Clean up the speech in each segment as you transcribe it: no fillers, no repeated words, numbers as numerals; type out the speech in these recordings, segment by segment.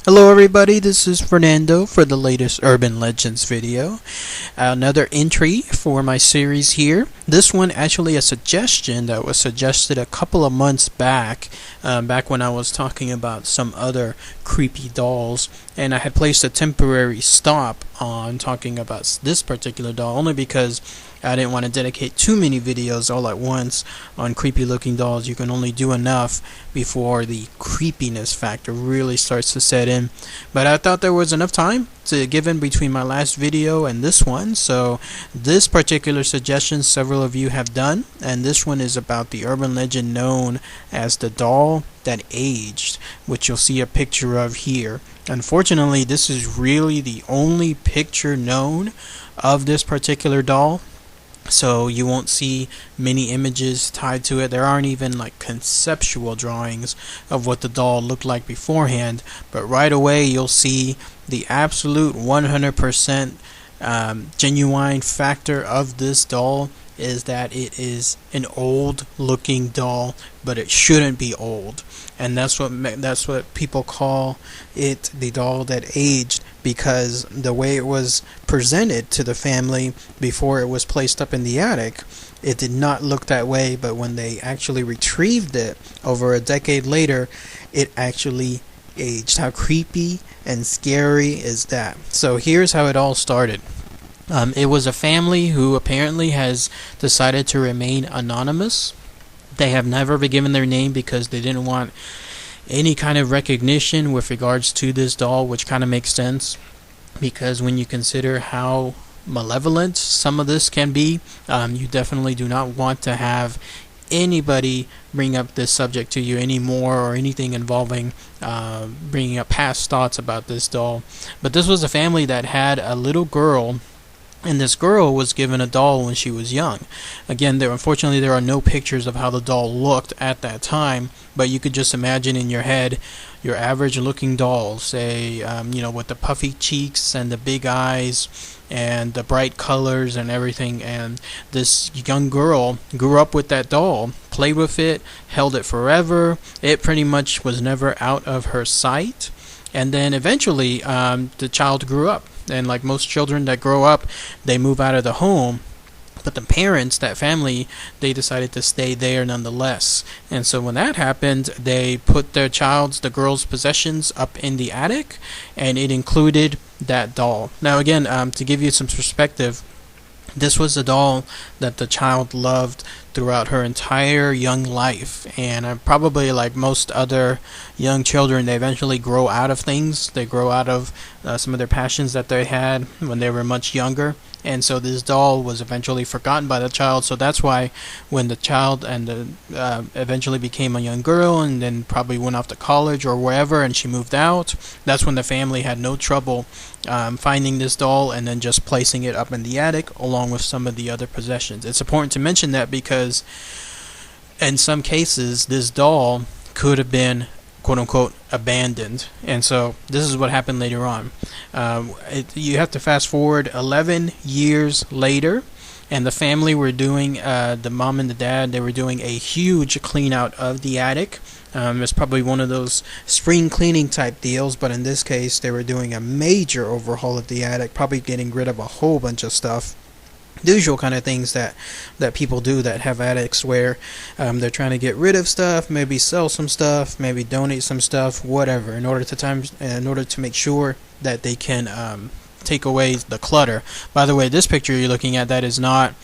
Hello everybody, this is Fernando for the latest Urban Legends video. Another entry for my series here. This one actually a suggestion that was suggested a couple of months back, back when I was talking about some other creepy dolls, and I had placed a temporary stop on talking about this particular doll only because I didn't want to dedicate too many videos all at once on creepy looking dolls. You can only do enough before the creepiness factor really starts to set in. But I thought there was enough time to give in between my last video and this one. So this particular suggestion several of you have done, and this one is about the urban legend known as the doll that aged, which you'll see a picture of here. Unfortunately, this is really the only picture known of this particular doll. So you won't see many images tied to it. There aren't even like conceptual drawings of what the doll looked like beforehand, but right away you'll see the absolute 100% genuine factor of this doll is that it is an old looking doll, but it shouldn't be old, and that's what people call it, the doll that aged, because the way it was presented to the family before it was placed up in the attic, it did not look that way, but when they actually retrieved it over a decade later, it actually aged. How creepy and scary is that? So here's how it all started. It was a family who apparently has decided to remain anonymous. They have never been given their name because they didn't want any kind of recognition with regards to this doll, which kind of makes sense because when you consider how malevolent some of this can be, you definitely do not want to have anybody bring up this subject to you anymore, or anything involving bringing up past thoughts about this doll. But this was a family that had a little girl, and this girl was given a doll when she was young. Again, unfortunately there are no pictures of how the doll looked at that time, but you could just imagine in your head your average looking doll, say with the puffy cheeks and the big eyes and the bright colors and everything. And this young girl grew up with that doll, played with it, held it forever. It pretty much was never out of her sight. And then eventually the child grew up, and like most children that grow up, they move out of the home, but the parents, that family, they decided to stay there nonetheless. And so when that happened, they put the girl's possessions up in the attic, and it included that doll. Now again, to give you some perspective, this was a doll that the child loved throughout her entire young life, and probably like most other young children, they eventually grow out of things. They grow out of some of their passions that they had when they were much younger, and so this doll was eventually forgotten by the child. So that's why when the child eventually became a young girl and then probably went off to college or wherever, and she moved out, that's when the family had no trouble finding this doll and then just placing it up in the attic along with some of the other possessions. It's important to mention that because in some cases this doll could have been quote-unquote abandoned, and so this is what happened later on. You have to fast forward 11 years later, and the family were doing, the mom and the dad, they were doing a huge clean out of the attic. It's probably one of those spring cleaning type deals, but in this case they were doing a major overhaul of the attic, probably getting rid of a whole bunch of stuff. The usual kind of things that people do that have attics, where they're trying to get rid of stuff, maybe sell some stuff, maybe donate some stuff, whatever, in order to make sure that they can take away the clutter. By the way, this picture you're looking at, that is not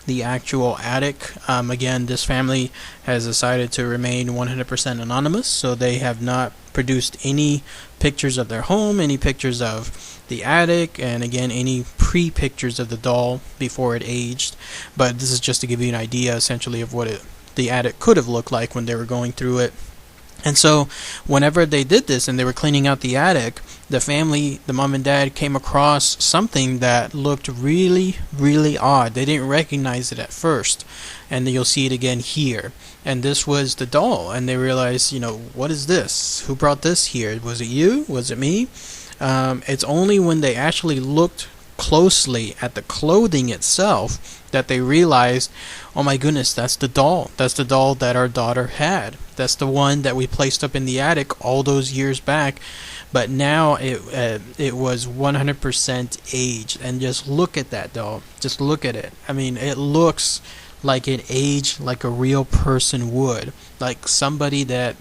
the actual attic. Again, this family has decided to remain 100% anonymous, so they have not produced any pictures of their home, any pictures of the attic, and again any pre-pictures of the doll before it aged. But this is just to give you an idea essentially of what the attic could have looked like when they were going through it. And so whenever they did this and they were cleaning out the attic, the family, the mom and dad, came across something that looked really, really odd. They didn't recognize it at first, and you'll see it again here. And this was the doll, and they realized, what is this? Who brought this here? Was it you? Was it me? It's only when they actually looked closely at the clothing itself that they realized, oh my goodness, that's the doll. That's the doll that our daughter had. That's the one that we placed up in the attic all those years back. But now it was 100% aged. And just look at that doll. Just look at it. I mean, it looks like it aged like a real person would. Like somebody that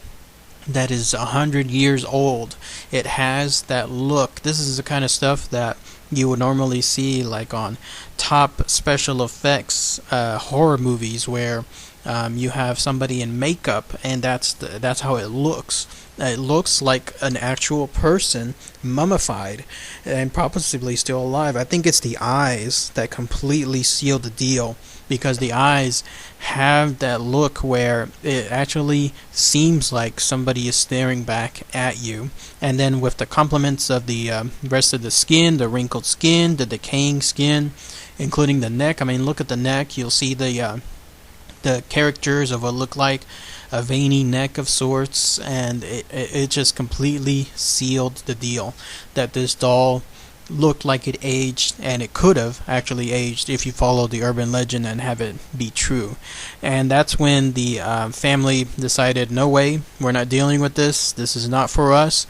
is 100 years old. It has that look. This is the kind of stuff that you would normally see like on top special effects horror movies, where you have somebody in makeup, and that's how it looks. It looks like an actual person, mummified and possibly still alive. I think it's the eyes that completely seal the deal, because the eyes have that look where it actually seems like somebody is staring back at you. And then with the complements of the rest of the skin, the wrinkled skin, the decaying skin, including the neck. I mean, look at the neck. You'll see the characters of what look like a veiny neck of sorts, and it just completely sealed the deal that this doll looked like it aged, and it could have actually aged if you follow the urban legend and have it be true. And that's when the family decided, no way, we're not dealing with this. This is not for us.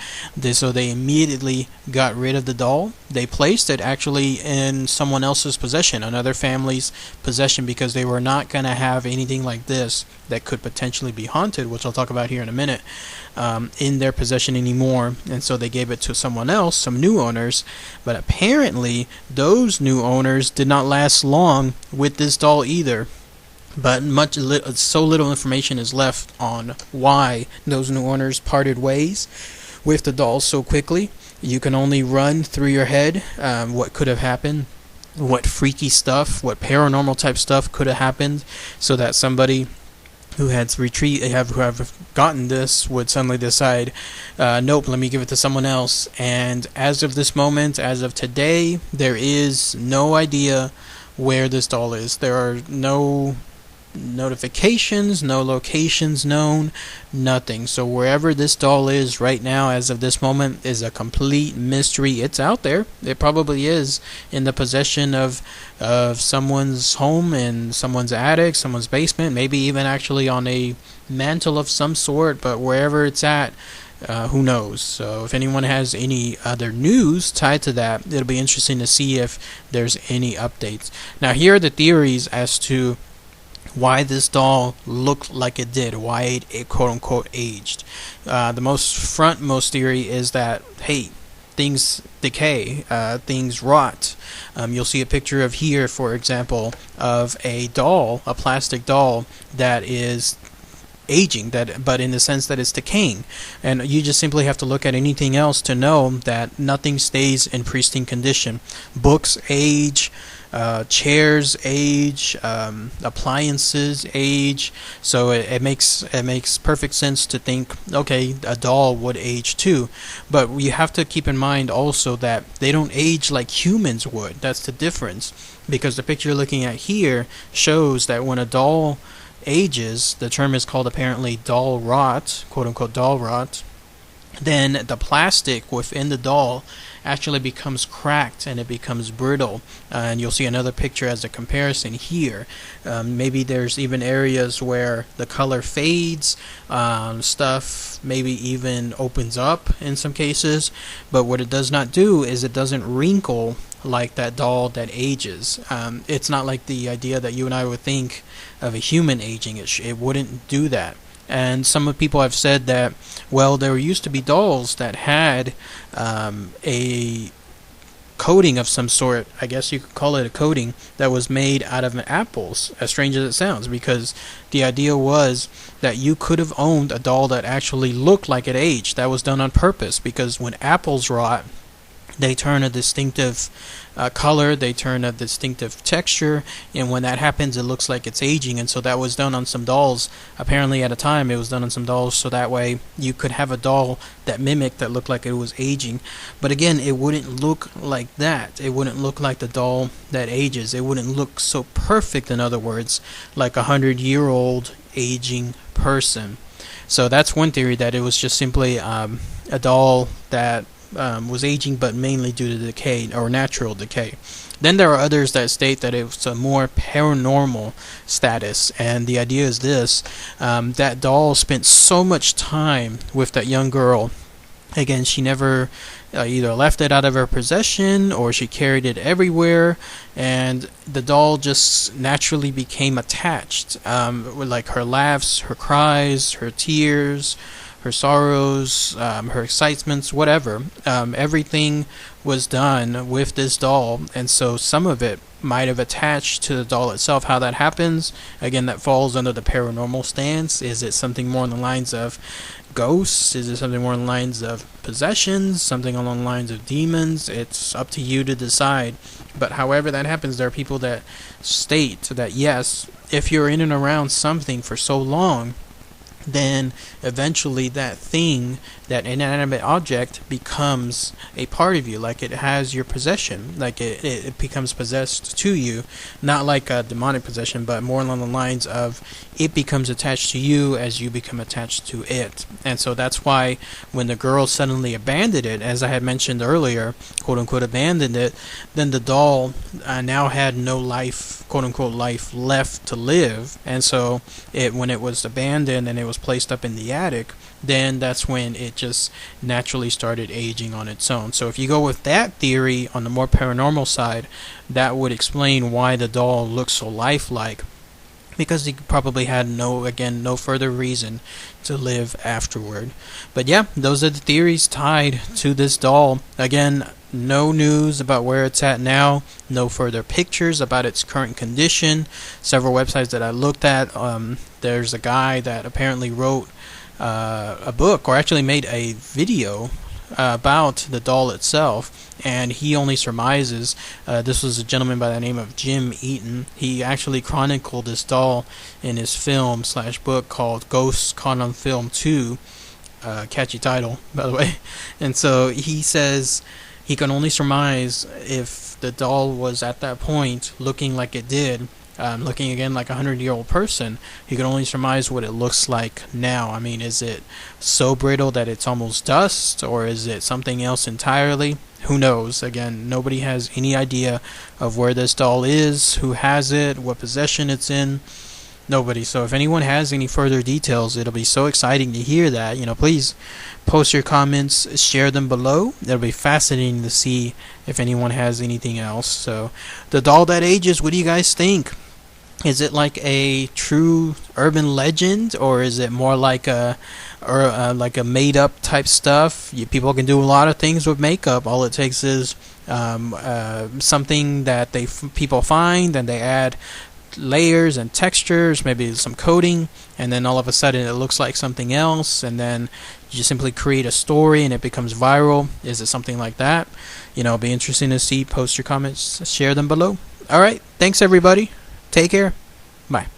So they immediately got rid of the doll. They placed it actually in someone else's possession, another family's possession, because they were not going to have anything like this that could potentially be haunted, which I'll talk about here in a minute, in their possession anymore. And so they gave it to someone else, some new owners. But apparently those new owners did not last long with this doll either. But so little information is left on why those new owners parted ways with the dolls so quickly. You can only run through your head what could have happened, what freaky stuff, what paranormal type stuff could have happened, so that somebody who had who have gotten this would suddenly decide, nope, let me give it to someone else. And as of this moment, as of today, there is no idea where this doll is. There are no notifications, no locations known, nothing. So wherever this doll is right now, as of this moment, is a complete mystery. It's out there. It probably is in the possession of someone's home, in someone's attic, someone's basement, maybe even actually on a mantle of some sort. But wherever it's at, who knows? So if anyone has any other news tied to that, it'll be interesting to see if there's any updates. Now, here are the theories as to why this doll looked like it did, why it quote-unquote aged. The most frontmost theory is that, hey, things decay, things rot. You'll see a picture of here, for example, of a doll, a plastic doll that is aging, but in the sense that it's decaying. And you just simply have to look at anything else to know that nothing stays in pristine condition. Books age, chairs age, appliances age. So it makes perfect sense to think, okay, a doll would age too. But you have to keep in mind also that they don't age like humans would. That's the difference, because the picture you're looking at here shows that when a doll ages, the term is called apparently doll rot, quote unquote doll rot, then the plastic within the doll actually becomes cracked and it becomes brittle. And you'll see another picture as a comparison here. Maybe there's even areas where the color fades, stuff maybe even opens up in some cases. But what it does not do is it doesn't wrinkle like that doll that ages. It's not like the idea that you and I would think of a human aging. It wouldn't do that. And some people have said that, well, there used to be dolls that had a coating of some sort, I guess you could call it a coating, that was made out of apples, as strange as it sounds, because the idea was that you could have owned a doll that actually looked like it aged. That was done on purpose, because when apples rot, they turn a distinctive color, they turn a distinctive texture, and when that happens, it looks like it's aging. And so that was done on some dolls. Apparently at a time it was done on some dolls, so that way you could have a doll that mimicked, that looked like it was aging. But again, it wouldn't look like that. It wouldn't look like the doll that ages. It wouldn't look so perfect, in other words, like a 100-year-old aging person. So that's one theory, that it was just simply a doll that was aging, but mainly due to decay or natural decay. Then there are others that state that it's a more paranormal status, and the idea is this: that doll spent so much time with that young girl. Again, she never either left it out of her possession or she carried it everywhere, and the doll just naturally became attached. With like her laughs, her cries, her tears, her sorrows, her excitements, whatever. Everything was done with this doll, and so some of it might have attached to the doll itself. How that happens, again, that falls under the paranormal stance. Is it something more on the lines of ghosts? Is it something more on the lines of possessions? Something along the lines of demons? It's up to you to decide. But however that happens, there are people that state that yes, if you're in and around something for so long, then eventually that thing, that inanimate object, becomes a part of you, like it has your possession, like it becomes possessed to you, not like a demonic possession, but more along the lines of it becomes attached to you as you become attached to it. And so that's why when the girl suddenly abandoned it, as I had mentioned earlier, quote unquote abandoned it, then the doll now had no life, quote unquote life left to live. And so when it was abandoned and it was placed up in the attic, then that's when it just naturally started aging on its own. So if you go with that theory on the more paranormal side, that would explain why the doll looks so lifelike, because he probably had no further reason to live afterward. But yeah, those are the theories tied to this doll. Again, no news about where it's at now, no further pictures about its current condition. Several websites that I looked at, there's a guy that apparently wrote a book, or actually made a video about the doll itself, and he only surmises. This was a gentleman by the name of Jim Eaton. He actually chronicled this doll in his film / book called Ghosts Caught on Film 2. Catchy title, by the way. And so he says he can only surmise if the doll was at that point looking like it did, looking again like a 100-year-old person. He can only surmise what it looks like now. I mean, is it so brittle that it's almost dust, or is it something else entirely? Who knows? Again, nobody has any idea of where this doll is, who has it, what possession it's in. Nobody. So if anyone has any further details, it'll be so exciting to hear that. Please post your comments, share them below. It'll be fascinating to see if anyone has anything else. So the doll that ages, what do you guys think? Is it like a true urban legend, or is it more like a made-up type stuff? People can do a lot of things with makeup. All it takes is something that people find, and they add layers and textures, maybe some coating, and then all of a sudden it looks like something else, and then you simply create a story and it becomes viral. Is it something like that? It'll be interesting to see. Post your comments, share them below. Alright, thanks everybody. Take care. Bye.